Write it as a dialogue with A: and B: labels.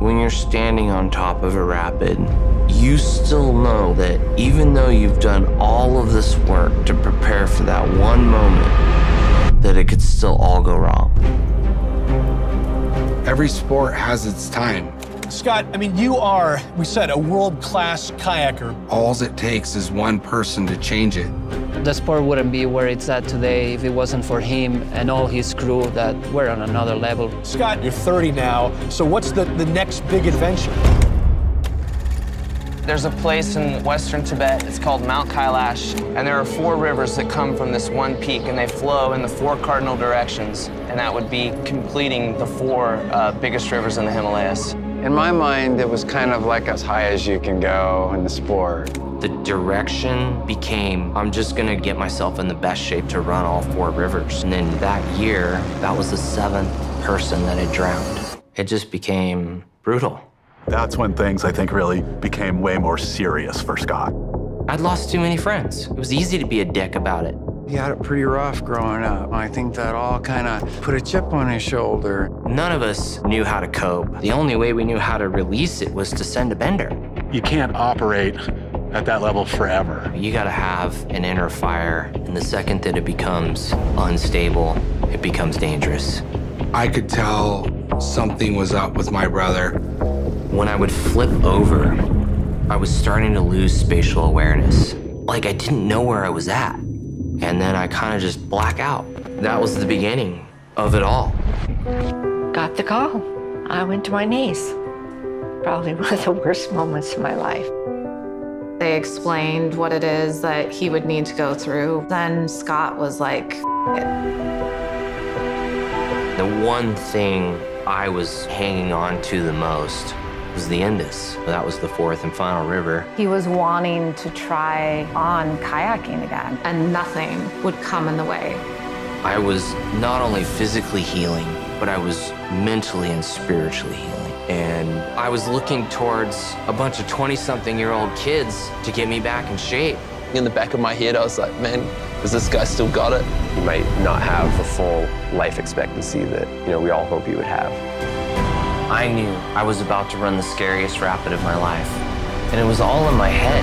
A: when you're standing on top of a rapid, you still know that even though you've done all of this work to prepare for that one moment, that it could still all go wrong.
B: Every sport has its time.
C: Scott, I mean, you are, we said, a world-class kayaker.
B: All it takes is one person to change it.
D: The sport wouldn't be where it's at today if it wasn't for him and all his crew that were on another level.
C: Scott, you're 30 now, so what's the next big adventure?
E: There's a place in western Tibet, it's called Mount Kailash, and there are 4 rivers that come from this one peak, and they flow in the 4 cardinal directions, and that would be completing the 4 biggest rivers in the Himalayas.
F: In my mind, it was kind of like as high as you can go in the sport.
A: The direction became, I'm just gonna get myself in the best shape to run all 4 rivers. And then that year, that was the 7th person that had drowned. It just became brutal.
G: That's when things, I think, really became way more serious for Scott.
A: I'd lost too many friends. It was easy to be a dick about it.
F: He had it pretty rough growing up. I think that all kind of put a chip on his shoulder.
A: None of us knew how to cope. The only way we knew how to release it was to send a bender.
G: You can't operate at that level forever.
A: You gotta have an inner fire, and the second that it becomes unstable, it becomes dangerous.
B: I could tell something was up with my brother.
A: When I would flip over, I was starting to lose spatial awareness. Like I didn't know where I was at. And then I kind of just black out. That was the beginning of it all.
H: Got the call. I went to my knees. Probably one of the worst moments of my life.
I: They explained what it is that he would need to go through. Then Scott was like,
A: The one thing I was hanging on to the most was the Indus. That was the 4th and final river.
I: he was wanting to try on kayaking again, and nothing would come in the way.
A: I was not only physically healing, but I was mentally and spiritually healing. And I was looking towards a bunch of 20-something-year-old kids to get me back in shape.
E: In the back of my head, I was like, man, has this guy still got it?
J: He might not have the full life expectancy that, we all hope he would have.
A: I knew I was about to run the scariest rapid of my life, and it was all in my head.